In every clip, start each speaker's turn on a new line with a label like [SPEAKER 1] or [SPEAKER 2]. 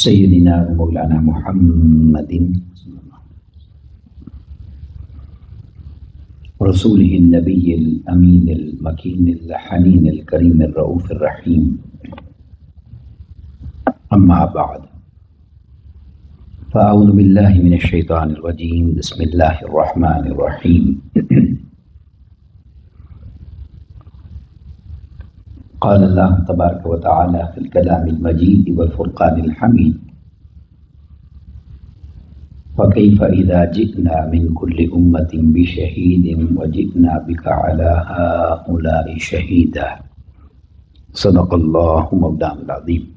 [SPEAKER 1] سیدنا و مولانا محمد رسوله النبی الامین المکین الحنین الکریم الرؤوف الرحیم اما بعد فاعوذ باللہ من الشیطان الرجیم بسم اللہ الرحمن الرحیم قال اللہ تبارک و تعالی فی الکلام المجید والفرقان الحمید فکیف اذا جئنا من کل امت بشہید وجئنا بک علی ہؤلاء شہیدا صدق اللہ مولانا العظیم.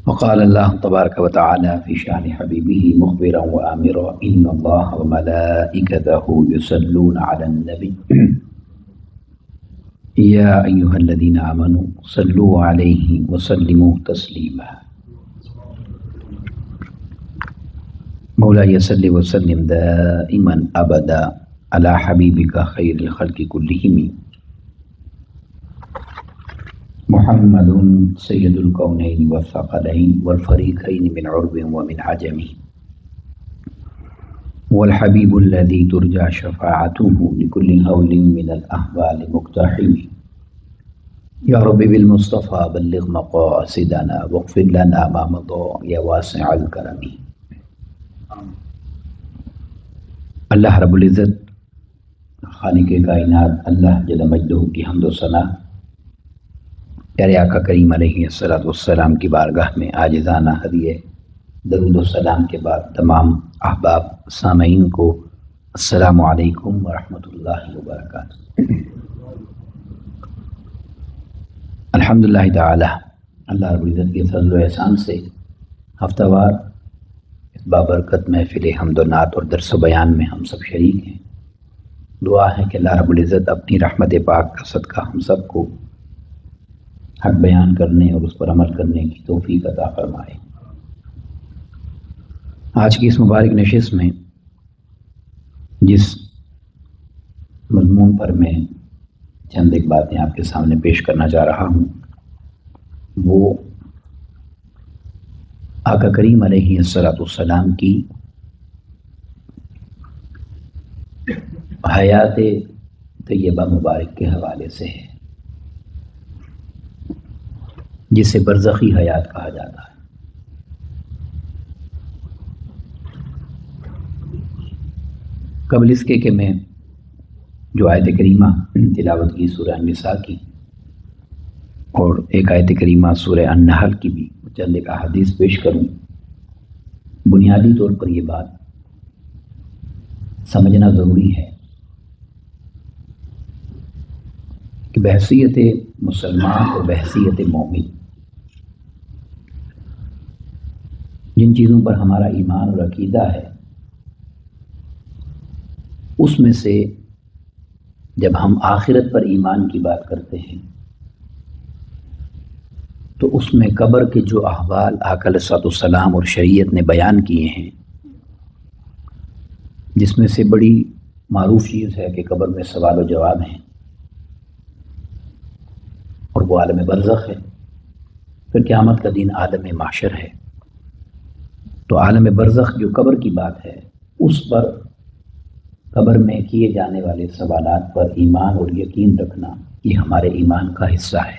[SPEAKER 1] وقال اللہ تبارک و تعالی فی شان حبیبہ مخبرا وآمرا ان اللہ وملائکتہ یصلون علی النبی یا ایہا الذین آمنوا صلوا علیہ وسلموا تسلیما. مولاي صل وسلم دائما ابدا على حبیبک خیر الخلق کلہم محمد سید الکونین والثقلین والفریقین من عرب ومن عجم والحبیب الذي ترجى شفاعته لكل هول من الأحوال مقتحم. یا رب بالمصطفى بلغ مقاصدنا واغفر لنا ما مضى یا واسع الکرم. اللہ رب العزت خالق کائنات اللہ جل مجدہ کی حمد و ثنا پیارے آقا کریم علیہ الصلوۃ والسلام کی بارگاہ میں عاجزانہ ہدیہ درود و سلام کے بعد تمام احباب سامعین کو السلام علیکم ورحمۃ اللہ وبرکاتہ. الحمدللہ تعالی اللہ رب العزت کے فضل و احسان سے ہفتہ وار اس بابرکت محفل حمد و نعت اور درس و بیان میں ہم سب شریک ہیں. دعا ہے کہ اللہ رب العزت اپنی رحمت پاک کا صدقہ ہم سب کو حق بیان کرنے اور اس پر عمل کرنے کی توفیق عطا فرمائے. آج کی اس مبارک نشست میں جس مضمون پر میں چند ایک باتیں آپ کے سامنے پیش کرنا چاہ رہا ہوں وہ آقا کریم علیہ الصلوۃ والسلام کی حیات طیبہ مبارک کے حوالے سے ہے جسے برزخی حیات کہا جاتا ہے. قبل اس کے کہ میں جو آیت کریمہ تلاوت کی سورہ النساء کی اور ایک آیت کریمہ سورہ النحل کی بھی چند ایک احادیث پیش کروں، بنیادی طور پر یہ بات سمجھنا ضروری ہے کہ بحیثیت مسلمان اور بحیثیت مومن جن چیزوں پر ہمارا ایمان اور عقیدہ ہے اس میں سے جب ہم آخرت پر ایمان کی بات کرتے ہیں تو اس میں قبر کے جو احوال آقا علیہ السلام اور شریعت نے بیان کیے ہیں جس میں سے بڑی معروف چیز ہے کہ قبر میں سوال و جواب ہیں اور وہ عالم برزخ ہے. پھر قیامت کا دن عالم محشر ہے. تو عالم برزخ جو قبر کی بات ہے اس پر قبر میں کیے جانے والے سوالات پر ایمان اور یقین رکھنا یہ ہمارے ایمان کا حصہ ہے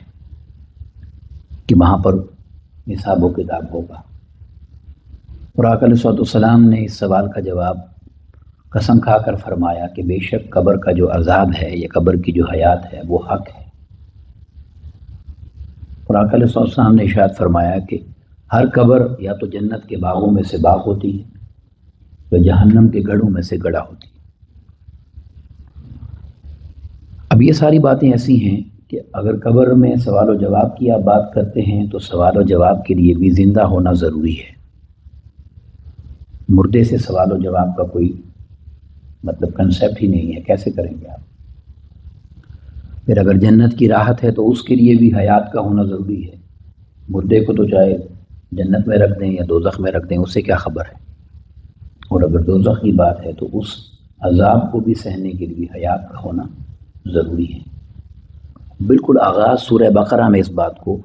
[SPEAKER 1] کہ وہاں پر حساب و کتاب ہوگا. اور آقا علیہ السلام نے اس سوال کا جواب قسم کھا کر فرمایا کہ بے شک قبر کا جو عذاب ہے یا قبر کی جو حیات ہے وہ حق ہے. اور آقا علیہ السلام نے ارشاد فرمایا کہ ہر قبر یا تو جنت کے باغوں میں سے باغ ہوتی ہے یا جہنم کے گڑھوں میں سے گڑھا ہوتی ہے. اب یہ ساری باتیں ایسی ہیں کہ اگر قبر میں سوال و جواب کی آپ بات کرتے ہیں تو سوال و جواب کے لیے بھی زندہ ہونا ضروری ہے. مردے سے سوال و جواب کا کوئی مطلب کنسیپٹ ہی نہیں ہے، کیسے کریں گے آپ؟ پھر اگر جنت کی راحت ہے تو اس کے لیے بھی حیات کا ہونا ضروری ہے. مردے کو تو چاہے جنت میں رکھ دیں یا دوزخ میں رکھ دیں اس سے کیا خبر ہے. اور اگر دوزخ کی بات ہے تو اس عذاب کو بھی سہنے کے لیے حیات کا ہونا ضروری ہے. بالکل آغاز سورہ بقرہ میں اس بات کو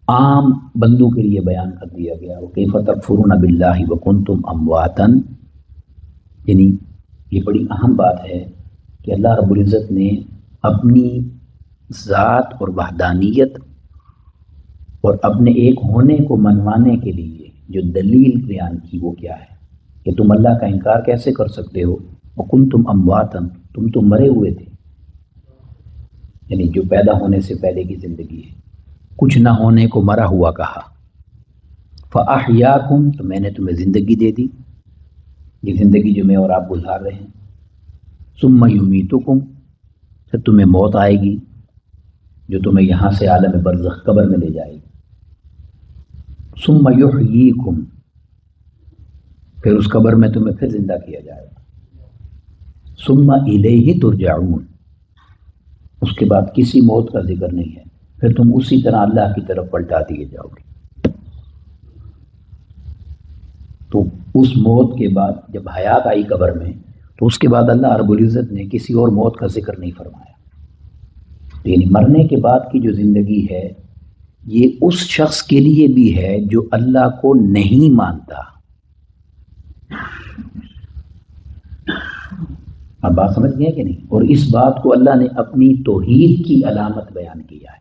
[SPEAKER 1] عام بندوں کے لیے بیان کر دیا گیا. وَكَيْفَ تَكْفُرُونَ بِاللَّهِ وَكُنْتُمْ أَمْوَاتًا، یعنی یہ بڑی اہم بات ہے کہ اللہ رب العزت نے اپنی ذات اور وحدانیت اور اپنے ایک ہونے کو منوانے کے لیے جو دلیل بیان کی وہ کیا ہے کہ تم اللہ کا انکار کیسے کر سکتے ہو. وَكُنْتُمْ أَمْوَاتًا، تم تو مرے ہوئے تھے، یعنی جو پیدا ہونے سے پہلے کی زندگی ہے، کچھ نہ ہونے کو مرا ہوا کہا. فَأَحْيَاكُمْ، تو میں نے تمہیں زندگی دے دی، یہ زندگی جو میں اور آپ گزار رہے ہیں. ثُمَّ يُمِيتُكُمْ، پھر تمہیں موت آئے گی جو تمہیں یہاں سے عالم برزخ قبر میں لے جائے گی. ثُمَّ يُحْيِيكُمْ، پھر اس قبر میں تمہیں پھر زندہ کیا جائے گا. ثُمَّ إِلَيْهِ تُرْجَعُونَ، اس کے بعد کسی موت کا ذکر نہیں ہے، پھر تم اسی طرح اللہ کی طرف پلٹا دیے جاؤ گے. تو اس موت کے بعد جب حیات آئی قبر میں تو اس کے بعد اللہ رب العزت نے کسی اور موت کا ذکر نہیں فرمایا. یعنی مرنے کے بعد کی جو زندگی ہے یہ اس شخص کے لیے بھی ہے جو اللہ کو نہیں مانتا. اب بات سمجھ گئے کہ نہیں؟ اور اس بات کو اللہ نے اپنی توحید کی علامت بیان کیا ہے.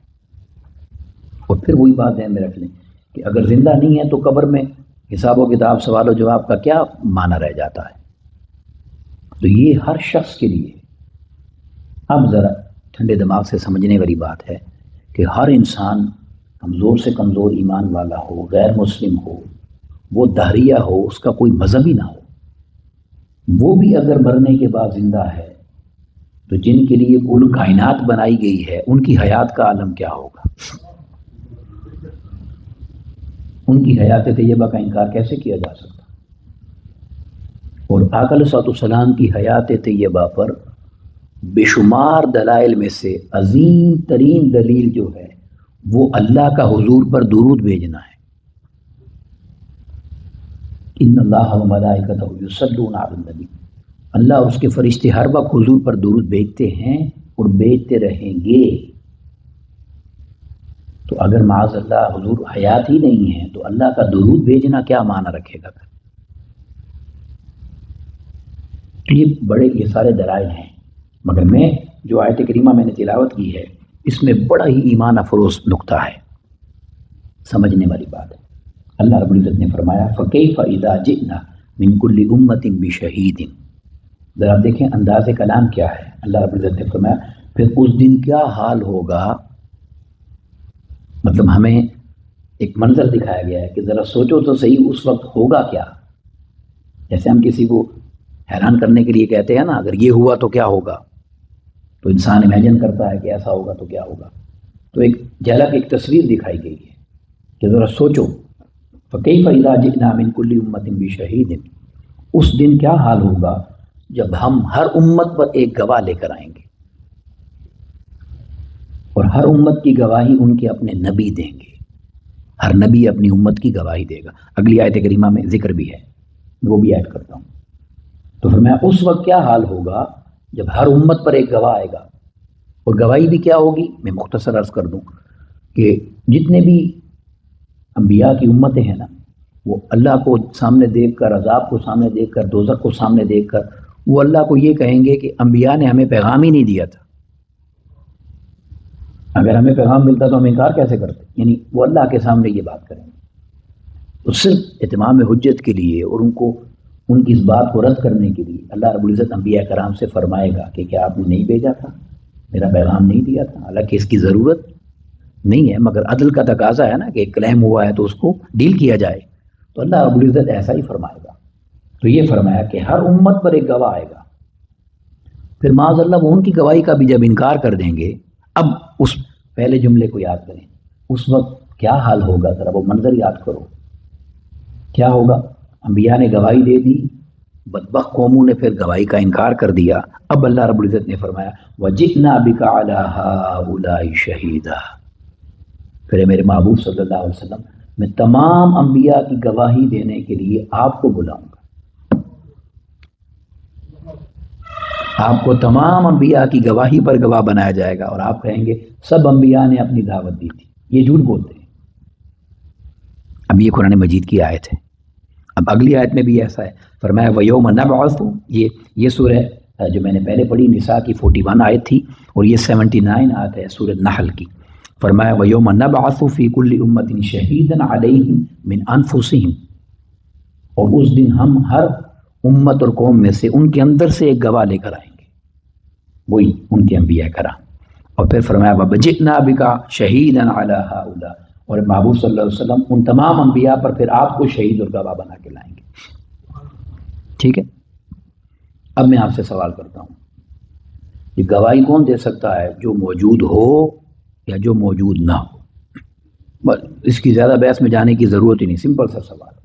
[SPEAKER 1] اور پھر وہی بات ہے میں رکھ لیں کہ اگر زندہ نہیں ہے تو قبر میں حساب و کتاب سوال و جواب کا کیا معنی رہ جاتا ہے. تو یہ ہر شخص کے لیے. اب ذرا ٹھنڈے دماغ سے سمجھنے والی بات ہے کہ ہر انسان کمزور سے کمزور ایمان والا ہو، غیر مسلم ہو، وہ دہریہ ہو، اس کا کوئی مذہبی نہ ہو، وہ بھی اگر مرنے کے بعد زندہ ہے تو جن کے لیے کل کائنات بنائی گئی ہے ان کی حیات کا عالم کیا ہوگا؟ ان کی حیات طیبہ کا انکار کیسے کیا جا سکتا؟ اور آقا علیہ الصلوۃ والسلام کی حیات طیبہ پر بے شمار دلائل میں سے عظیم ترین دلیل جو ہے وہ اللہ کا حضور پر درود بھیجنا ہے. ان اللہ و ملائکتہ یصلون علی النبی، اللہ اور اس کے فرشتے ہر وقت حضور پر درود بھیجتے ہیں اور بھیجتے رہیں گے. تو اگر معاذ اللہ حضور حیات ہی نہیں ہے تو اللہ کا درود بھیجنا کیا معنی رکھے گا؟ یہ سارے دلائل ہیں، مگر میں جو آیت کریمہ میں نے تلاوت کی ہے اس میں بڑا ہی ایمان افروز نقطہ ہے، سمجھنے والی بات ہے. اللہ رب العزت نے فرمایا فَكَيْفَ إِذَا جِئْنَا مِن كُلِّ أُمَّةٍ بِشَهِيدٍ. ذرا دیکھیں انداز کلام کیا ہے. اللہ رب العزت نے فرمایا پھر اس دن کیا حال ہوگا. مطلب ہمیں ایک منظر دکھایا گیا ہے کہ ذرا سوچو تو صحیح اس وقت ہوگا کیا. جیسے ہم کسی کو حیران کرنے کے لیے کہتے ہیں نا اگر یہ ہوا تو کیا ہوگا، تو انسان امیجن کرتا ہے کہ ایسا ہوگا تو کیا ہوگا. تو ایک جھلک، ایک تصویر دکھائی گئی ہے کہ ذرا سوچو فَكَيْفَ إِذَا جِئْنَا مِن كُلِّ أُمَّةٍ بِشَهِيدٍ، اس دن کیا حال ہوگا جب ہم ہر امت پر ایک گواہ لے کر آئیں گے اور ہر امت کی گواہی ان کے اپنے نبی دیں گے. ہر نبی اپنی امت کی گواہی دے گا. اگلی آیت کریمہ میں ذکر بھی ہے، وہ بھی ایڈ کرتا ہوں. تو پھر میں اس وقت کیا حال ہوگا جب ہر امت پر ایک گواہ آئے گا. اور گواہی بھی کیا ہوگی میں مختصر عرض کر دوں کہ جتنے بھی انبیاء کی امتیں ہیں نا وہ اللہ کو سامنے دیکھ کر، عذاب کو سامنے دیکھ کر، دوزخ کو سامنے دیکھ کر وہ اللہ کو یہ کہیں گے کہ انبیاء نے ہمیں پیغام ہی نہیں دیا تھا، اگر ہمیں پیغام ملتا تو ہم انکار کیسے کرتے. یعنی وہ اللہ کے سامنے یہ بات کریں گے. تو صرف اتمام حجت کے لیے اور ان کی اس بات کو رد کرنے کے لیے اللہ رب العزت انبیاء کرام سے فرمائے گا کہ کیا آپ نے نہیں بھیجا تھا، میرا پیغام نہیں دیا تھا. حالانکہ اس کی ضرورت نہیں ہے مگر عدل کا تقاضا ہے نا کہ ایک کلیم ہوا ہے تو اس کو ڈیل کیا جائے. تو اللہ رب العزت ایسا ہی فرمائے گا. تو یہ فرمایا کہ ہر امت پر ایک گواہ آئے گا. پھر معاذ اللہ وہ ان کی گواہی کا بھی جب انکار کر دیں گے. اب اس پہلے جملے کو یاد کریں، اس وقت کیا حال ہوگا، ذرا وہ منظر یاد کرو. کیا ہوگا؟ انبیاء نے گواہی دے دی، بدبخت قوموں نے پھر گواہی کا انکار کر دیا. اب اللہ رب العزت نے فرمایا وَجِئْنَا بِكَ عَلَىٰ هَٰؤُلَاءِ شَهِيدًا. پھر میرے محبوب صلی اللہ علیہ وسلم میں تمام انبیاء کی گواہی دینے کے لیے آپ کو بلاؤں گا. آپ کو تمام انبیاء کی گواہی پر گواہ بنایا جائے گا اور آپ کہیں گے سب انبیاء نے اپنی دعوت دی تھی. یہ جھوٹ بولتے ہیں. اب یہ قرآن مجید کی آیت ہے. اب اگلی آیت میں بھی ایسا ہے، فرمایا وَيَوْمَ نَبْعَثُ، یہ سورہ جو میں نے پہلے پڑھی نساء کی 41 آیت تھی، اور یہ 79 آیت ہے سورہ نحل کی. فرمایا وَيَوْمَ نَبْعَثُ فِي كُلِّ أُمَّةٍ شَهِيدًا عَلَيْهِمْ مِنْ أَنفُسِهِمْ، اور اس دن ہم ہر امت اور قوم میں سے ان کے اندر سے ایک گواہ لے کر آئیں گے، وہی ان کے انبیاء کرام. اور پھر فرمایا وَجِئْنَا بِكَ شَهِيدًا عَلَى هَؤُلَاءِ، اور محبوب صلی اللہ علیہ وسلم ان تمام انبیاء پر پھر آپ کو شہید اور گواہ بنا کے لائیں گے. ٹھیک ہے. اب میں آپ سے سوال کرتا ہوں، یہ گواہی کون دے سکتا ہے؟ جو موجود ہو یا جو موجود نہ ہو. بس اس کی زیادہ بحث میں جانے کی ضرورت ہی نہیں، سمپل سا سوال.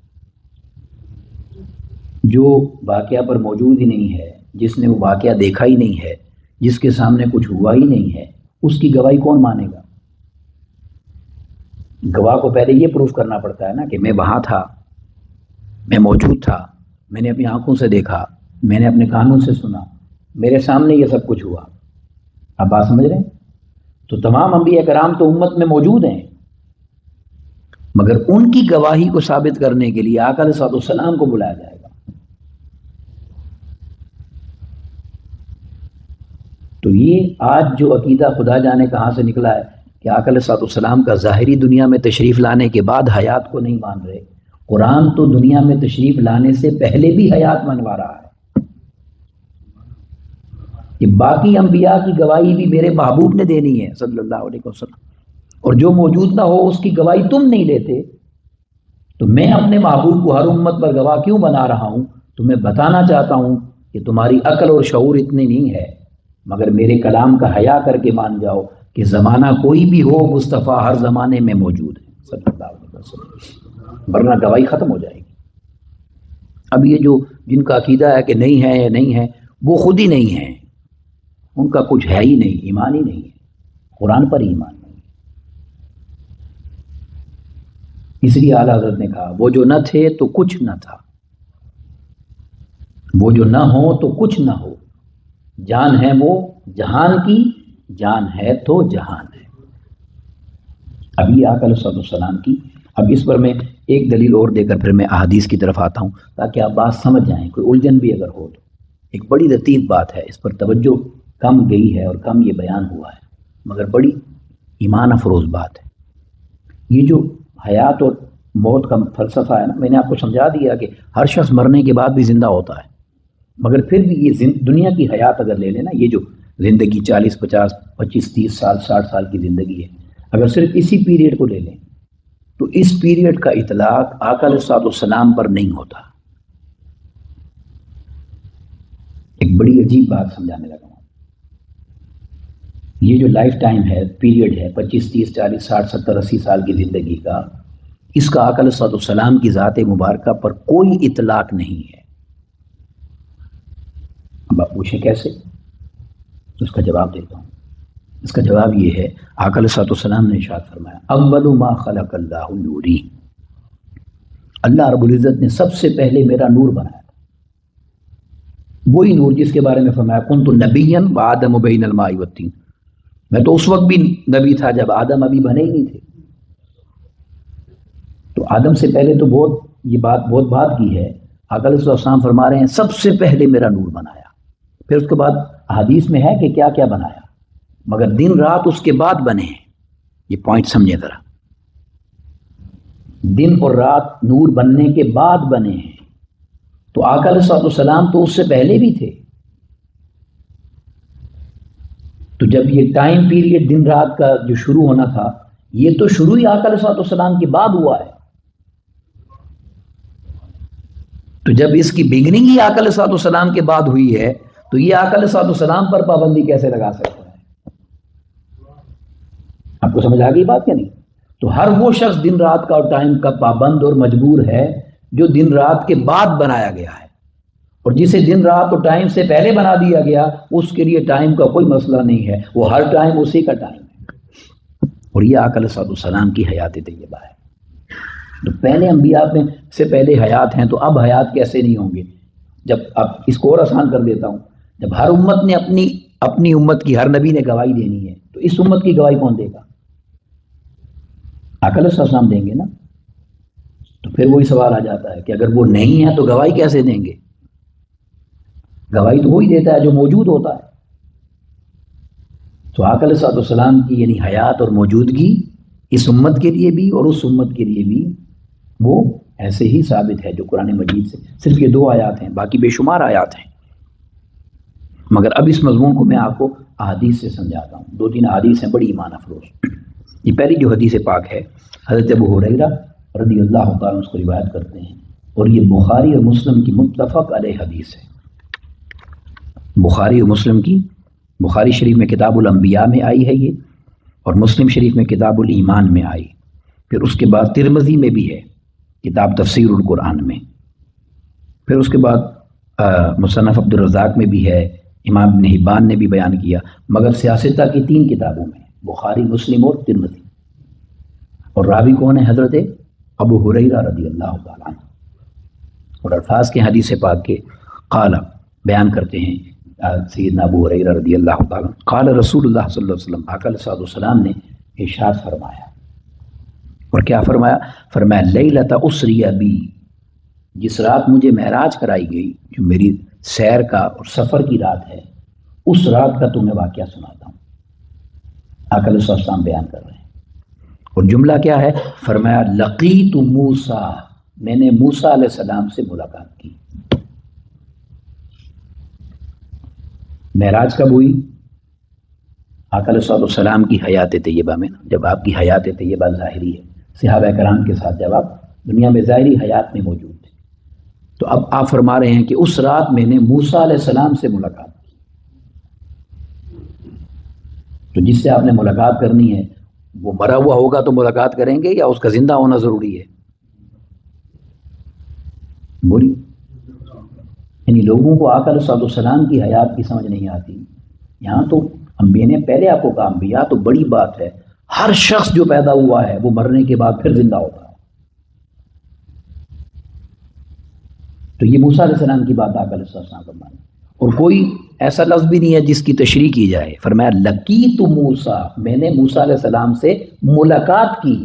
[SPEAKER 1] جو واقعہ پر موجود ہی نہیں ہے، جس نے وہ واقعہ دیکھا ہی نہیں ہے، جس کے سامنے کچھ ہوا ہی نہیں ہے، اس کی گواہی کون مانے گا؟ گواہ کو پہلے یہ پروف کرنا پڑتا ہے نا کہ میں وہاں تھا، میں موجود تھا، میں نے اپنی آنکھوں سے دیکھا، میں نے اپنے کانوں سے سنا، میرے سامنے یہ سب کچھ ہوا. آپ بات سمجھ رہے ہیں؟ تو تمام انبیاء کرام تو امت میں موجود ہیں، مگر ان کی گواہی کو ثابت کرنے کے لیے آقا علیہ السلام کو بلایا جائے گا. تو یہ آج جو عقیدہ خدا جانے کہاں سے نکلا ہے کہ آقا علیہ السلام کا ظاہری دنیا میں تشریف لانے کے بعد حیات کو نہیں مان رہے. قرآن تو دنیا میں تشریف لانے سے پہلے بھی حیات منوا رہا ہے. کہ باقی انبیاء کی گواہی بھی میرے محبوب نے دینی ہے صلی اللہ علیہ وسلم، اور جو موجود نہ ہو اس کی گواہی تم نہیں لیتے. تو میں اپنے محبوب کو ہر امت پر گواہ کیوں بنا رہا ہوں؟ تو میں بتانا چاہتا ہوں کہ تمہاری عقل اور شعور اتنی نہیں ہے، مگر میرے کلام کا حیا کر کے مان جاؤ کہ زمانہ کوئی بھی ہو مصطفیٰ ہر زمانے میں موجود ہے صلی اللہ علیہ وسلم، ورنہ گواہی ختم ہو جائے گی. اب یہ جو جن کا عقیدہ ہے کہ نہیں ہے یا نہیں ہے، وہ خود ہی نہیں ہیں، ان کا کچھ ہے ہی نہیں، ایمان ہی نہیں ہے، قرآن پر ایمان نہیں. اس لیے اعلیٰ حضرت نے کہا وہ جو نہ تھے تو کچھ نہ تھا، وہ جو نہ ہو تو کچھ نہ ہو، جان ہے وہ جہان کی، جان ہے تو جہان ہے. اب یہ آقا علیہ السلام کی. اب اس پر میں ایک دلیل اور دے کر پھر میں احادیث کی طرف آتا ہوں تاکہ آپ بات سمجھ جائیں، کوئی الجھن بھی اگر ہو تو. ایک بڑی لطیف بات ہے، اس پر توجہ کم گئی ہے اور کم یہ بیان ہوا ہے، مگر بڑی ایمان افروز بات ہے. یہ جو حیات اور موت کا فلسفہ ہے نا، میں نے آپ کو سمجھا دیا کہ ہر شخص مرنے کے بعد بھی زندہ ہوتا ہے، مگر پھر بھی یہ دنیا کی حیات اگر لے لیں نا، یہ جو زندگی 40 50 25 30 سال 60 سال کی زندگی ہے، اگر صرف اسی پیریڈ کو لے لیں تو اس پیریڈ کا اطلاق آقا علیہ السلام پر نہیں ہوتا. ایک بڑی عجیب بات سمجھانے لگا ہوں. یہ جو لائف ٹائم ہے، پیریڈ ہے 25 30 40 60 70 80 سال کی زندگی کا، اس کا آقا علیہ السلام کی ذات مبارکہ پر کوئی اطلاق نہیں ہے. اب آپ پوچھیں کیسے؟ اس کا جواب دیتا ہوں. اس کا جواب یہ ہے، آقا علیہ السلام نے ارشاد فرمایا اول ما خلق اللہ نوری، اللہ رب العزت نے سب سے پہلے میرا نور بنایا تھا. وہی نور جس کے بارے میں فرمایا کنت نبیا وآدم بین الماء والطین، میں تو اس وقت بھی نبی تھا جب آدم ابھی بنے ہی نہیں تھے. تو آدم سے پہلے تو یہ بات بہت بات کی ہے. آقا علیہ السلام فرما رہے ہیں سب سے پہلے میرا نور بنایا. پھر اس کے بعد حدیث میں ہے کہ کیا کیا بنایا، مگر دن رات اس کے بعد بنے ہیں. یہ پوائنٹ سمجھیں ذرا، دن اور رات نور بننے کے بعد بنے ہیں. تو آقا علیہ السلام تو اس سے پہلے بھی تھے. تو جب یہ ٹائم پیریڈ دن رات کا جو شروع ہونا تھا، یہ تو شروع ہی آقا علیہ السلام کے بعد ہوا ہے. تو جب اس کی بگننگ ہی آقا علیہ السلام کے بعد ہوئی ہے، تو یہ آقا علیہ السلام پر پابندی کیسے لگا سکتا ہے؟ آپ کو سمجھ آ گئی بات یا نہیں؟ تو ہر وہ شخص دن رات کا اور ٹائم کا پابند اور مجبور ہے جو دن رات کے بعد بنایا گیا ہے، اور جسے دن رات اور ٹائم سے پہلے بنا دیا گیا اس کے لیے ٹائم کا کوئی مسئلہ نہیں ہے، وہ ہر ٹائم اسی کا ٹائم ہے. اور یہ آقا علیہ السلام کی حیات طیبہ ہے. تو پہلے انبیاء میں سے پہلے حیات ہیں، تو اب حیات کیسے نہیں ہوں گے؟ جب اب اس کو اور آسان کر دیتا ہوں، جب ہر امت نے اپنی امت کی، ہر نبی نے گواہی دینی ہے، تو اس امت کی گواہی کون دے گا؟ آقا علیہ السلام دیں گے نا. پھر وہی سوال آ جاتا ہے کہ اگر وہ نہیں ہے تو گواہی کیسے دیں گے؟ گواہی تو وہی دیتا ہے جو موجود ہوتا ہے۔ تو آقا علیہ السلام کی یعنی حیات اور موجودگی اس امت کے لیے بھی اور اس امت کے لیے بھی وہ ایسے ہی ثابت ہے جو قرآن مجید سے صرف یہ 2 آیات ہیں، باقی بے شمار آیات ہیں۔ مگر اب اس مضمون کو میں آپ کو احادیث سے سمجھاتا ہوں۔ 2-3 احادیث ہیں بڑی ایمان افروز۔ یہ پہلی جو حدیث پاک ہے، حضرت ابو ہریرہ رضی اللہ تعالیٰ اس کو روایت کرتے ہیں، اور یہ بخاری اور مسلم کی متفق علیہ حدیث ہے۔ بخاری اور مسلم کی، بخاری شریف میں کتاب الانبیاء میں آئی ہے یہ، اور مسلم شریف میں کتاب الایمان میں آئی، پھر اس کے بعد ترمذی میں بھی ہے کتاب تفسیر القرآن میں، پھر اس کے بعد مصنف عبد الرزاق میں بھی ہے، امام ابن حبان نے بھی بیان کیا، مگر سیاستہ کی 3 کتابوں میں، بخاری، مسلم اور ترمذی، اور راوی کون ہے؟ حضرت ابو ہریرہ رضی اللہ تعالیٰ عنہ۔ اور الفاظ کے حدیث پاک کے قال بیان کرتے ہیں سیدنا ابو ہریرہ رضی اللہ تعالیٰ عنہ، قال رسول اللہ صلی اللہ علیہ وسلم، آقا علیہ السلام نے ارشاد فرمایا، اور کیا فرمایا؟ فرمایا لیلۃ اسری بی، جس رات مجھے معراج کرائی گئی، جو میری سیر کا اور سفر کی رات ہے، اس رات کا تمہیں واقعہ سناتا ہوں۔ آقا علیہ السلام بیان کر رہے ہیں، اور جملہ کیا ہے؟ فرمایا لقیت موسیٰ، میں نے موسیٰ علیہ السلام سے ملاقات کی۔ معراج کب ہوئی؟ آقا علیہ السلام کی حیات طیبہ میں، جب آپ کی حیات طیبہ ظاہری ہے، صحابہ کرام کے ساتھ جب آپ دنیا میں ظاہری حیات میں موجود تھے، تو اب آپ فرما رہے ہیں کہ اس رات میں نے موسیٰ علیہ السلام سے ملاقات کی۔ تو جس سے آپ نے ملاقات کرنی ہے وہ مرا ہوا ہوگا تو ملاقات کریں گے، یا اس کا زندہ ہونا ضروری ہے؟ بولی یعنی لوگوں کو آقا علیہ السلام کی حیات کی سمجھ نہیں آتی۔ یہاں تو انبیاء نے پہلے آپ کو کہا، انبیاء تو بڑی بات ہے، ہر شخص جو پیدا ہوا ہے وہ مرنے کے بعد پھر زندہ ہوتا ہے۔ تو یہ موسیٰ علیہ السلام کی بات آقا علیہ السلام کا مانا، اور کوئی ایسا لفظ بھی نہیں ہے جس کی تشریح کی جائے۔ فرمایا لقیت موسیٰ، میں نے موسیٰ علیہ السلام سے ملاقات کی۔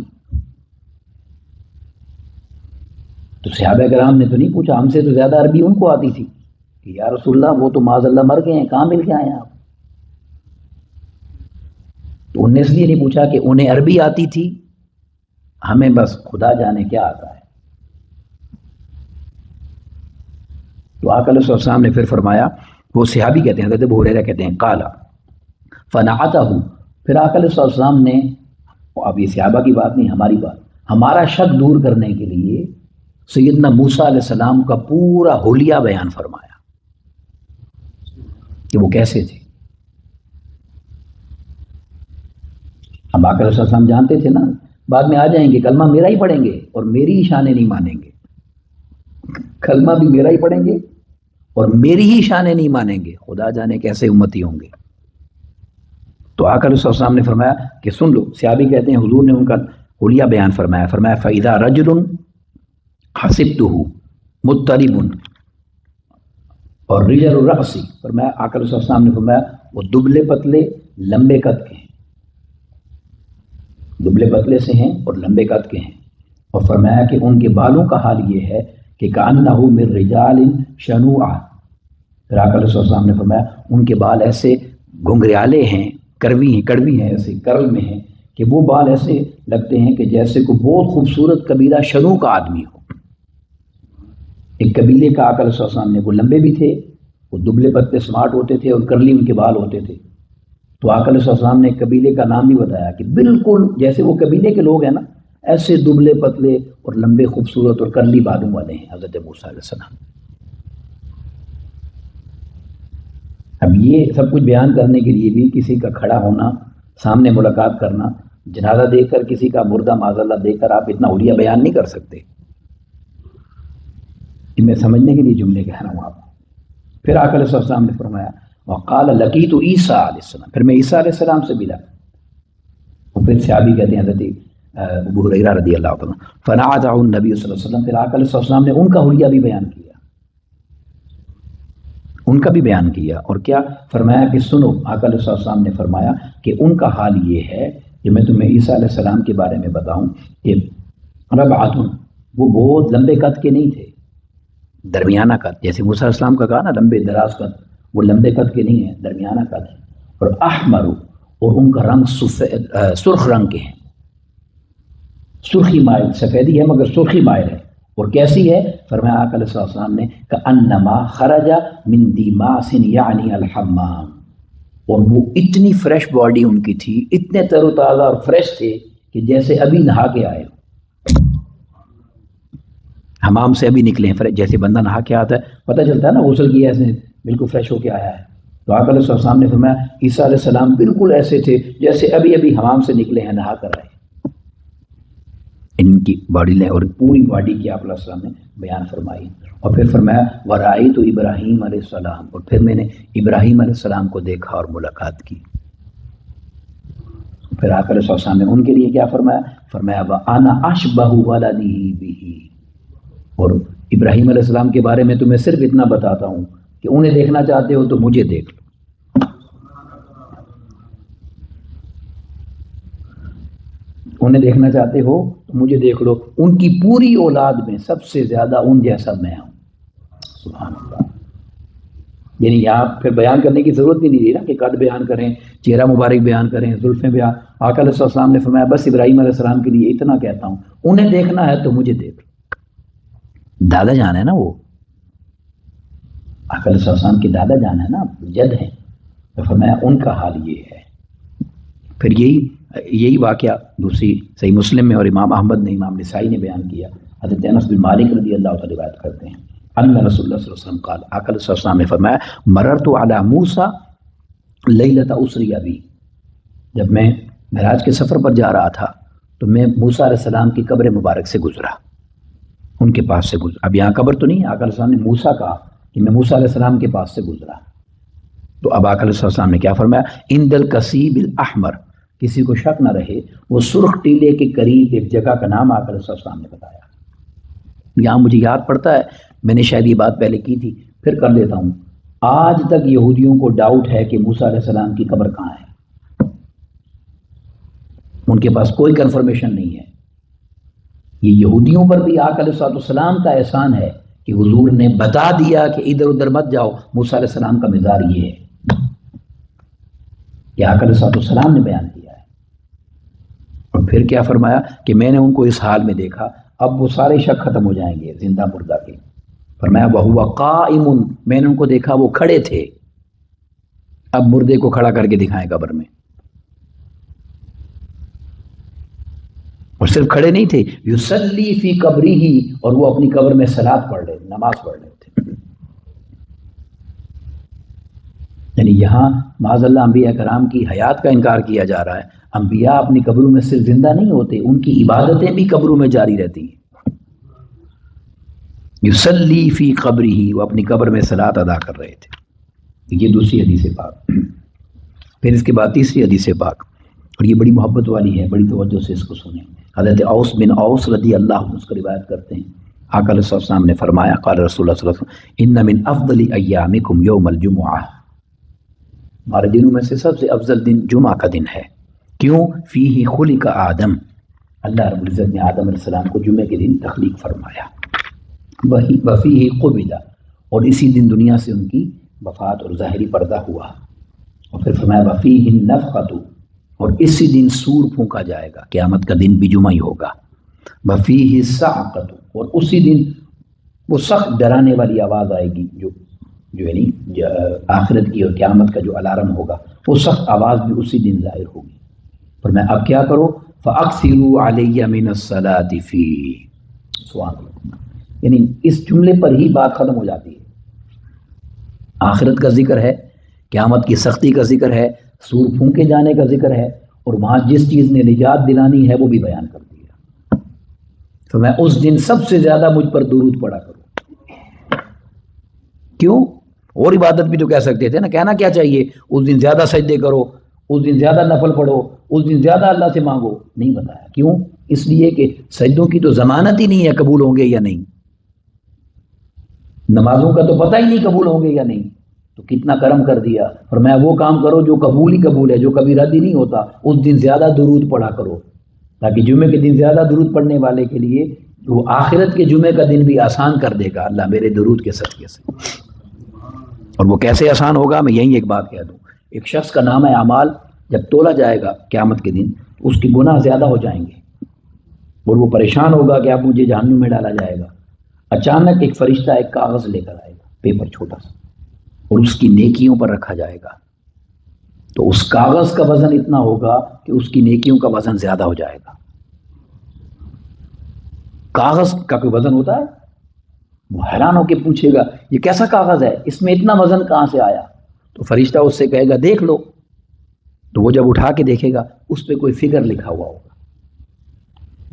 [SPEAKER 1] تو صحابہ کرام نے تو نہیں پوچھا، ہم سے تو زیادہ عربی ان کو آتی تھی کہ یا رسول اللہ وہ تو معاذ اللہ مر گئے ہیں، کہاں مل کے آئے ہیں آپ؟ تو انہوں نے اس لیے نہیں پوچھا کہ انہیں عربی آتی تھی، ہمیں بس خدا جانے کیا آتا ہے۔ تو آقا علیہ السلام نے پھر فرمایا، وہ صحابی کہتے ہیں، حضرت ابو ہریرہ کہتے ہیں، قال فنعتہ، پھر آقا علیہ السلام نے، اب یہ صحابہ کی بات نہیں ہماری بات، ہمارا شک دور کرنے کے لیے سیدنا موسیٰ علیہ السلام کا پورا حلیہ بیان فرمایا کہ وہ کیسے تھے۔ اب آقا علیہ السلام جانتے تھے نا، بعد میں آ جائیں گے کلمہ میرا ہی پڑھیں گے اور میری ہی شانیں نہیں مانیں گے، کلمہ بھی میرا ہی پڑھیں گے اور میری ہی شانیں نہیں مانیں گے، خدا جانے کیسے امتی ہوں گے۔ تو آقا علیہ السلام نے فرمایا کہ سن لو، صحابی کہتے ہیں حضور نے ان کا حلیہ بیان فرمایا، فرمایا فَإِذَا رَجُلٌ حَسِبْتُهُ مُضْطَرِبٌ، اور رجل الرأس، فرمایا آقا علیہ السلام نے فرمایا وہ دبلے پتلے لمبے قد کے ہیں، دبلے پتلے سے ہیں اور لمبے قد کے ہیں، اور فرمایا کہ ان کے بالوں کا حال یہ ہے کہ کأنہ من رجال شنوعہ، پھر آقا علیہ السلام نے فرمایا ان کے بال ایسے گھنگریالے ہیں، کڑوی ہیں، ایسے کرل میں ہیں کہ وہ بال ایسے لگتے ہیں کہ جیسے کوئی بہت خوبصورت قبیلہ شنوع کا آدمی ہو۔ ایک قبیلے کا آقا علیہ السلام نے، وہ لمبے بھی تھے، وہ دبلے پتلے سمارٹ ہوتے تھے اور کرلی ان کے بال ہوتے تھے۔ تو آقا علیہ السلام نے قبیلے کا نام بھی بتایا کہ بالکل جیسے وہ قبیلے کے لوگ ہیں نا، ایسے دبلے پتلے اور لمبے خوبصورت اور کرلی بالوں والے ہیں حضرت موسیٰ علیہ السلام۔ اب یہ سب کچھ بیان کرنے کے لیے بھی کسی کا کھڑا ہونا، سامنے ملاقات کرنا، جنازہ دیکھ کر کسی کا مردہ معاذ اللہ دیکھ کر آپ اتنا حلیہ بیان نہیں کر سکتے۔ میں سمجھنے کے لیے جملے کہہ رہا ہوں آپ کو۔ پھر آقا علیہ السلام نے فرمایا وقال لقیت عیسیٰ علیہ السلام، پھر میں عیسیٰ علیہ السلام سے ملا۔ اور پھر صحابی کہتے ہیں حضرت ابو ہریرہ رضی اللہ عنہ، فنعتہ النبی صلی اللہ علیہ وسلم، پھر آقا علیہ السلام نے ان کا حلیہ بھی بیان کیا، ان کا بھی بیان کیا، اور کیا فرمایا کہ سنو، آقا علیہ السلام نے فرمایا کہ ان کا حال یہ ہے کہ میں تمہیں عیسیٰ علیہ السلام کے بارے میں بتاؤں کہ ربعۃ، وہ بہت لمبے قد کے نہیں تھے، درمیانہ قد، جیسے موسیٰ علیہ السلام کا کہا نا لمبے دراز قد، وہ لمبے قد کے نہیں ہیں، درمیانہ قد ہے۔ اور احمر، اور ان کا رنگ سرخ رنگ کے ہیں، سرخی مائل، سفیدی ہے مگر سرخی مائل ہے۔ اور کیسی ہے؟ فرمایا آقا علیہ السلام نے کأنما خرج من دیماس یعنی الحمام، اور وہ اتنی فریش باڈی ان کی تھی، اتنے تر و تازہ اور فریش تھے کہ جیسے ابھی نہا کے آئے ہو، حمام سے ابھی نکلے ہیں، جیسے بندہ نہا کے آتا ہے پتہ چلتا ہے نا غسل کیا ایسے بالکل فریش ہو کے آیا ہے۔ تو آقا علیہ السلام نے فرمایا عیسیٰ علیہ السلام بالکل ایسے تھے جیسے ابھی ابھی حمام سے نکلے ہیں، نہا کر آئے۔ ان کی باڈی لے اور پوری باڈی کی آپ علیہ السلام نے بیان فرمائی۔ اور پھر فرمایا ورأیت ابراہیم علیہ السلام، اور پھر میں نے ابراہیم علیہ السلام کو دیکھا اور ملاقات کی۔ پھر آقا علیہ السلام نے ان کے لیے کیا فرمایا؟ فرمایا وَأَنَا أَشْبَهُ وَلَدِهِ بِهِ، اور ابراہیم علیہ السلام کے بارے میں تمہیں صرف اتنا بتاتا ہوں کہ انہیں دیکھنا چاہتے ہو تو مجھے دیکھ لو، انہیں دیکھنا چاہتے ہو تو مجھے دیکھ لو، ان کی پوری اولاد میں سب سے زیادہ ان جیسا میں ہوں۔ سبحان اللہ۔ یعنی یہاں پھر بیان کرنے کی ضرورت بھی نہیں رہی نا کہ قد بیان کریں، چہرہ مبارک بیان کریں، زلفیں بیان۔ آقا علیہ السلام نے فرمایا بس ابراہیم علیہ السلام کے لیے اتنا کہتا ہوں، انہیں دیکھنا ہے تو مجھے دیکھ لو۔ دادا جان ہے نا وہ، آقا علیہ السلام کے دادا جان ہے نا، جد ہیں۔ تو فرمایا ان کا حال یہ ہے۔ پھر یہی واقعہ دوسری صحیح مسلم میں اور امام احمد نے، امام نسائی نے بیان کیا۔ حضرت انس بن مالک رضی اللہ تعالی روایت کرتے ہیں ان رسول اللہ صلی اللہ علیہ وسلم قال، آقا علیہ السلام نے فرمایا مررت علی موسیٰ لیلۃ اسری بی، جب میں معراج کے سفر پر جا رہا تھا تو میں موسیٰ علیہ السلام کی قبر مبارک سے گزرا، ان کے پاس سے گزرا۔ اب یہاں قبر تو نہیں، آقا علیہ السلام نے موسیٰ کہا کہ میں موسیٰ علیہ السلام کے پاس سے گزرا۔ تو اب آقا علیہ السلام نے کیا فرمایا؟ عند الکثیب الاحمر، کسی کو شک نہ رہے وہ سرخ ٹیلے کے قریب ایک جگہ کا نام آقا علیہ السلام نے بتایا۔ یہاں مجھے یاد پڑتا ہے، میں نے شاید یہ بات پہلے کی تھی، پھر کر لیتا ہوں۔ آج تک یہودیوں کو ڈاؤٹ ہے کہ موسیٰ علیہ السلام کی قبر کہاں ہے، ان کے پاس کوئی کنفرمیشن نہیں ہے۔ یہ یہودیوں پر بھی آقا علیہ السلام کا احسان ہے کہ حضور نے بتا دیا کہ ادھر ادھر مت جاؤ، موسیٰ علیہ السلام کا مزار یہ ہے، کہ آقا علیہ السلام نے بیان کیا ہے۔ اور پھر کیا فرمایا کہ میں نے ان کو اس حال میں دیکھا، اب وہ سارے شک ختم ہو جائیں گے زندہ مردہ کے۔ فرمایا وَهُوَ قَائِمٌ، میں نے ان کو دیکھا وہ کھڑے تھے، اب مردے کو کھڑا کر کے دکھائیں قبر میں، اور صرف کھڑے نہیں تھے، یصلی فی قبرہ، اور وہ اپنی قبر میں صلاۃ پڑھ رہے، نماز پڑھ رہے تھے۔ یعنی یہاں معاذ اللہ انبیاء کرام کی حیات کا انکار کیا جا رہا ہے۔ انبیاء اپنی قبروں میں صرف زندہ نہیں ہوتے، ان کی عبادتیں بھی قبروں میں جاری رہتی ہیں۔ یصلی فی قبرہ، وہ اپنی قبر میں صلاۃ ادا کر رہے تھے۔ یہ دوسری حدیث پاک۔ پھر اس کے بعد تیسری حدیث پاک، اور یہ بڑی محبت والی ہے، بڑی توجہ سے اس کو سنیں۔ حضرت اوس بن اوس رضی اللہ عنہ اس کو روایت کرتے ہیں، آقا علیہ السلام نے فرمایا قال رسول اللہ صلی اللہ علیہ وسلم ان من افضل ایامکم یوم الجمعہ، ہمارے دنوں میں سے سب سے افضل دن جمعہ کا دن ہے۔ کیوں؟ فیہ خلق آدم، اللہ رب العزت نے آدم علیہ السلام کو جمعے کے دن تخلیق فرمایا، وفیہ قبض، اور اسی دن دنیا سے ان کی وفات اور ظاہری پردہ ہوا۔ اور پھر فرمایا وفیہ النفخۃ، اور اسی دن سور پھونکا جائے گا، قیامت کا دن بھی جمعہ ہی ہوگا۔ وفیہ الصاعقۃ، اور اسی دن وہ سخت ڈرانے والی آواز آئے گی، جو یعنی آخرت کی اور قیامت کا جو الارم ہوگا، وہ سخت آواز بھی اسی دن ظاہر ہوگی۔ پر میں اب کیا کرو؟ فَأَكْثِرُوا عَلَيَّ مِنَ الصَّلَاةِ فِيهِ، سبحان اللہ، یعنی اس جملے پر ہی بات ختم ہو جاتی ہے۔ آخرت کا ذکر ہے، قیامت کی سختی کا ذکر ہے، سور پھونکے جانے کا ذکر ہے، اور وہاں جس چیز نے نجات دلانی ہے وہ بھی بیان کر دیا۔ تو میں اس دن سب سے زیادہ مجھ پر درود پڑا کروں۔ کیوں؟ اور عبادت بھی تو کہہ سکتے تھے نا، کہنا کیا چاہیے؟ اس دن زیادہ سجدے کرو، اس دن زیادہ نفل پڑھو، اس دن زیادہ اللہ سے مانگو، نہیں بتایا۔ کیوں؟ اس لیے کہ سجدوں کی تو ضمانت ہی نہیں ہے قبول ہوں گے یا نہیں، نمازوں کا تو پتہ ہی نہیں قبول ہوں گے یا نہیں، تو کتنا کرم کر دیا۔ اور میں وہ کام کرو جو قبول ہی قبول ہے، جو کبھی رد ہی نہیں ہوتا، اس دن زیادہ درود پڑھا کرو، تاکہ جمعے کے دن زیادہ درود پڑھنے والے کے لیے وہ آخرت کے جمعے کا دن بھی آسان کر دے گا اللہ میرے درود کے صدقے سے۔ اور وہ کیسے آسان ہوگا، میں یہی ایک بات کہہ دوں، ایک شخص کا نام اعمال جب تولا جائے گا قیامت کے دن تو اس کے گناہ زیادہ ہو جائیں گے اور وہ پریشان ہوگا کہ اب مجھے جہنم میں ڈالا جائے گا۔ اچانک ایک فرشتہ ایک کاغذ لے کر آئے گا، پیپر چھوٹا سا، اور اس کی نیکیوں پر رکھا جائے گا، تو اس کاغذ کا وزن اتنا ہوگا کہ اس کی نیکیوں کا وزن زیادہ ہو جائے گا۔ کاغذ کا کوئی وزن ہوتا ہے؟ وہ حیران ہو کے پوچھے گا یہ کیسا کاغذ ہے، اس میں اتنا وزن کہاں سے آیا؟ تو فرشتہ اس سے کہے گا دیکھ لو، تو وہ جب اٹھا کے دیکھے گا اس پہ کوئی فگر لکھا ہوا ہوگا،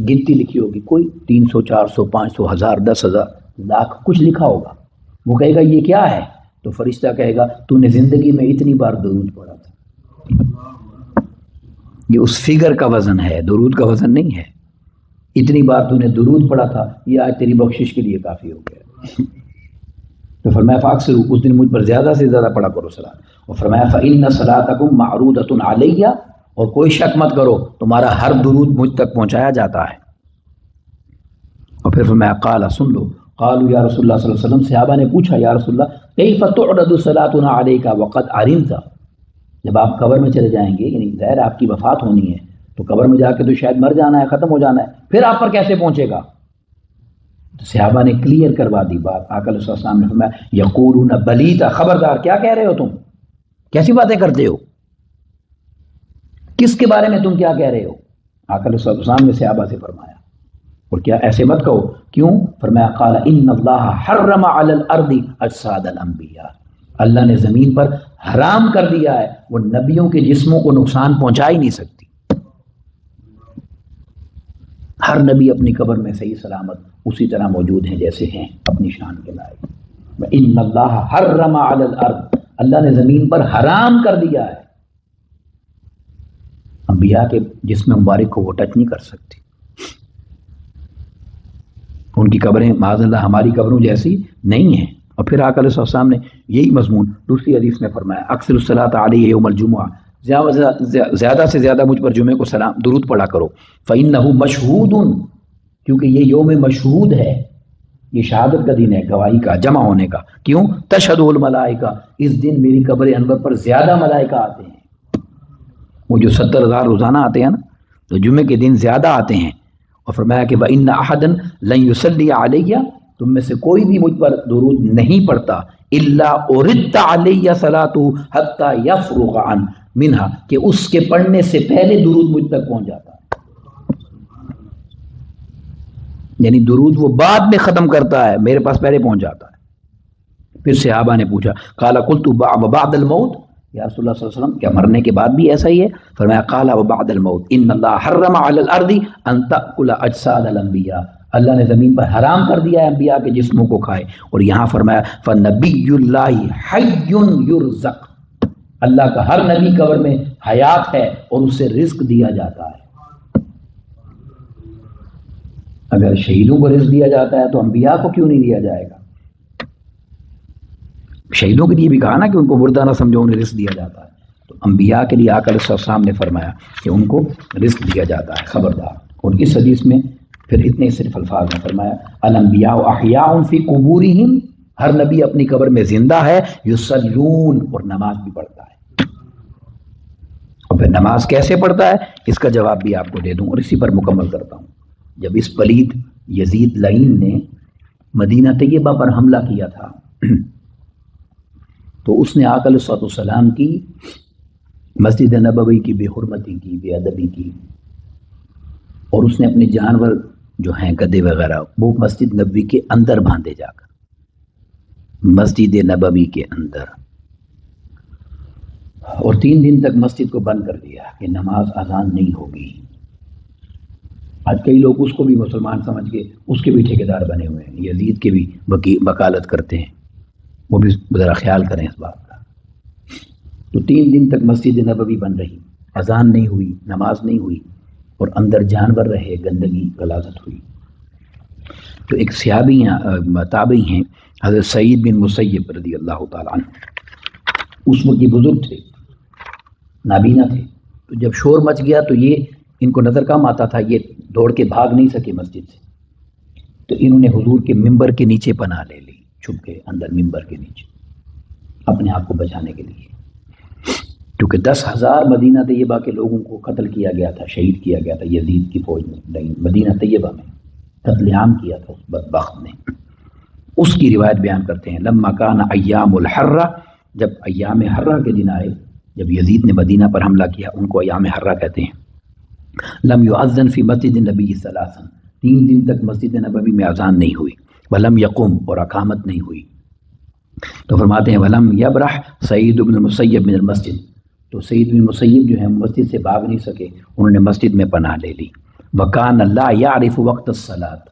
[SPEAKER 1] گنتی لکھی ہوگی، کوئی 300 400 500 1000 10,000 لاکھ کچھ لکھا ہوگا۔ وہ کہے گا یہ کیا ہے؟ تو فرشتہ کہے گا تو نے زندگی میں اتنی بار درود پڑھا تھا، یہ اس فگر کا وزن ہے، درود کا وزن نہیں ہے۔ اتنی بار تو نے درود پڑھا تھا، یہ آج تیری بخشش کے لیے کافی ہو گیا۔ تو فرمایا فاکثروا، اس دن مجھ پر زیادہ سے زیادہ پڑھا کرو صلاۃ، اور فرمایا فإن صلاتکم معروضۃ علیہ، اور کوئی شک مت کرو تمہارا ہر درود مجھ تک پہنچایا جاتا ہے۔ اور پھر فرمایا قال، سن لو، قالوا یا رسول اللہ صلی اللہ علیہ وسلم، صحابہ نے پوچھا یا رسول اللہ کیف تعرض صلاتنا علیک وقد ارمت، جب آپ قبر میں چلے جائیں گے، یعنی ظاہر آپ کی وفات ہونی ہے تو قبر میں جا کے تو شاید مر جانا ہے، ختم ہو جانا ہے، پھر آپ پر کیسے پہنچے گا؟ تو صحابہ نے کلیئر کروا دی بات۔ آقا علیہ السلام نے فرمایا یقولون بلیتا، خبردار کیا کہہ رہے ہو تم، کیسی باتیں کرتے ہو، کس کے بارے میں تم کیا کہہ رہے ہو؟ آقا علیہ السلام نے صحابہ سے فرمایا اور کیا ایسے مت کہو، کیوں؟ فرمایا قال ان اللہ حرم علی الارض اجساد الانبیاء، اللہ نے زمین پر حرام کر دیا ہے، وہ نبیوں کے جسموں کو نقصان پہنچا ہی نہیں سکتی۔ ہر نبی اپنی قبر میں صحیح سلامت اسی طرح موجود ہیں جیسے ہیں، اپنی شان کے لائق۔ ان اللہ حرم علی الارض، اللہ نے زمین پر حرام کر دیا ہے، انبیاء کے جسم مبارک کو وہ ٹچ نہیں کر سکتی، ان کی قبریں معاذ اللہ ہماری قبروں جیسی نہیں ہیں۔ اور پھر آقا علیہ السلام نے یہی مضمون دوسری حدیث میں فرمایا اکثر الصلاۃ علیہ یوم الجمعہ، زیادہ سے زیادہ مجھ پر جمعے کو سلام درود پڑھا کرو، فإنہ مشہود، کیونکہ یہ یوم مشہود ہے، یہ شہادت کا دن ہے، گواہی کا، جمع ہونے کا۔ کیوں؟ تشہد الملائکہ، اس دن میری قبر انور پر زیادہ ملائکہ آتے ہیں، وہ جو 70,000 روزانہ آتے ہیں نا، تو جمعے کے دن زیادہ آتے ہیں۔ اور فرمایا کہ وَإِنَّ أَحَدًا لَن يُصَلِّيَ عَلَيَّ، تم میں سے کوئی بھی مجھ پر درود نہیں پڑھتا إِلَّا أُرِدَّ عَلَيَّ صَلَاتُهُ حَتَّى يَفْرُغَ مِنْهَا، کہ اس کے پڑھنے سے پہلے درود مجھ تک پہنچ جاتا ہے، یعنی درود وہ بعد میں ختم کرتا ہے، میرے پاس پہلے پہنچ جاتا ہے۔ پھر صحابہ نے پوچھا قال قلت وبعد الموت، یا رسول اللہ صلی اللہ علیہ وسلم کیا مرنے کے بعد بھی ایسا ہی ہے؟ فرمایا قال وبعد الموت ان اللہ حرم علی الارض ان تأکل اجساد الانبیاء، اللہ نے زمین پر حرام کر دیا ہے انبیاء کے جسموں کو کھائے۔ اور یہاں فرمایا فنبی اللہ حی یرزق، اللہ کا ہر نبی قبر میں حیات ہے اور اسے رزق دیا جاتا ہے۔ اگر شہیدوں کو رزق دیا جاتا ہے تو انبیاء کو کیوں نہیں دیا جائے گا؟ شہیدوں کے لیے بھی کہا نا کہ ان کو مردہ نہ سمجھو، انہیں رزق دیا جاتا ہے، تو انبیاء کے لیے آقا علیہ السلام نے فرمایا کہ ان کو رزق دیا جاتا ہے، خبردار۔ اور اس حدیث میں پھر اتنے صرف الفاظ میں فرمایا الانبیاء احیاء فی قبورہم، ہر نبی اپنی قبر میں زندہ ہے، یصلون، اور نماز بھی پڑھتا ہے۔ اور پھر نماز کیسے پڑھتا ہے اس کا جواب بھی آپ کو دے دوں اور اسی پر مکمل کرتا ہوں۔ جب اس پلید یزید لعین نے مدینہ طیبہ پر حملہ کیا تھا تو اس نے آقا علیہ السلام کی مسجد نبوی کی بے حرمتی کی، بے ادبی کی، اور اس نے اپنے جانور جو ہیں گدے وغیرہ وہ مسجد نبوی کے اندر باندھے، جا کر مسجد نبوی کے اندر، اور 3 دن تک مسجد کو بند کر دیا کہ نماز اذان نہیں ہوگی۔ آج کئی لوگ اس کو بھی مسلمان سمجھ کے اس کے بھی ٹھیکیدار بنے ہوئے ہیں، یزید کے بھی وکالت کرتے ہیں، وہ بھی ذرا خیال کریں اس بات کا۔ تو 3 دن تک مسجد نبوی بند رہی، اذان نہیں ہوئی، نماز نہیں ہوئی، اور اندر جانور رہے، گندگی غلاظت ہوئی۔ تو ایک صحابی تابعی ہیں حضرت سعید بن مسیب رضی اللہ تعالیٰ عنہ، اس وقت یہ بزرگ تھے، نابینا تھے، تو جب شور مچ گیا تو یہ ان کو نظر کم آتا تھا، یہ دوڑ کے بھاگ نہیں سکے مسجد سے، تو انہوں نے حضور کے ممبر کے نیچے پناہ لے لی، چھپ کے اندر ممبر کے نیچے، اپنے آپ کو بچانے کے لیے، کیونکہ 10,000 مدینہ طیبہ کے لوگوں کو قتل کیا گیا تھا، شہید کیا گیا تھا یزید کی فوج نے مدینہ طیبہ میں، قتل عام کیا تھا اس بدبخت نے۔ اس کی روایت بیان کرتے ہیں، لما کان ایام الحرہ، جب ایام حرہ کے دن آئے، جب یزید نے مدینہ پر حملہ کیا، ان کو ایام حرہ کہتے ہیں، لم یؤذن فی مسجد النبی ثلاثا، 3 دن تک مسجد نبوی میں اذان نہیں ہوئی، ولم یقم، اور اقامت نہیں ہوئی۔ تو فرماتے ہیں ولم یبرح سعید بن المسیب من المسجد، تو سعید بن المسیب جو ہے مسجد سے بھاگ نہیں سکے، انہوں نے مسجد میں پناہ لے لی۔ وکان لا یعرف وقت الصلاۃ،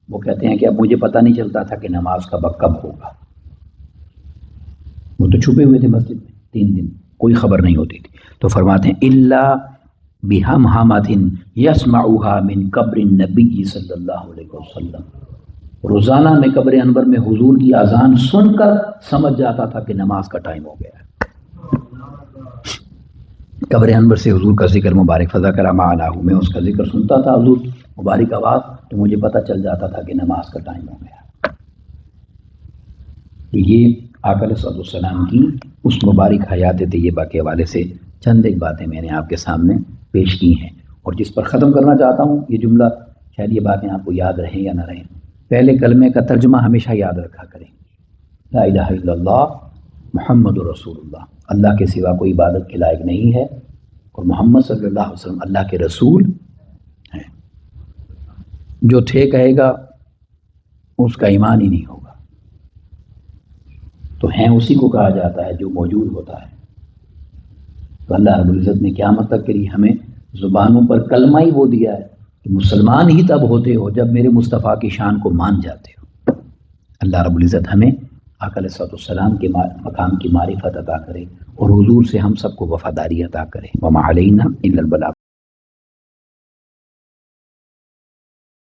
[SPEAKER 1] وہ کہتے ہیں کہ اب مجھے پتہ نہیں چلتا تھا کہ نماز کا وقت کب ہوگا، وہ تو چھپے ہوئے تھے مسجد میں 3 دن، کوئی خبر نہیں ہوتی تھی۔ تو فرماتے ہیں الا بہمہمۃ یسمعها من قبر النبی صلی اللہ علیہ وسلم، روزانہ میں قبر انور میں حضور کی اذان سن کر سمجھ جاتا تھا کہ نماز کا ٹائم ہو گیا ہے۔ قبر انور سے حضور کا ذکر مبارک فذکر ما علیہ، میں اس کا ذکر سنتا تھا حضور مبارک آواز، تو مجھے پتہ چل جاتا تھا کہ نماز کا ٹائم ہو گیا۔ تو یہ آقا علیہ السلام کی اس مبارک حیات طیبہ کے حوالے سے چند ایک باتیں میں نے آپ کے سامنے پیش کی ہیں، اور جس پر ختم کرنا چاہتا ہوں یہ جملہ، شاید یہ باتیں آپ کو یاد رہیں یا نہ رہیں۔ پہلے کلمے کا ترجمہ ہمیشہ یاد رکھا کریں، لا الہ الا اللہ محمد رسول اللہ، اللہ کے سوا کوئی عبادت کے لائق نہیں ہے، اور محمد صلی اللہ علیہ وسلم اللہ کے رسول ہیں۔ جو تھے کہے گا اس کا ایمان ہی نہیں ہوگا، تو ہیں اسی کو کہا جاتا ہے جو موجود ہوتا ہے۔ تو اللہ رب العزت نے قیامت تک کے لیے ہمیں زبانوں پر کلمہ ہی وہ دیا ہے کہ مسلمان ہی تب ہوتے ہو جب میرے مصطفیٰ کی شان کو مان جاتے ہو۔ اللہ رب العزت ہمیں آقا علیہ السلام کے مقام کی معرفت عطا کرے، اور حضور سے ہم سب کو وفاداری عطا کرے۔ وما علینا الا البلاغ۔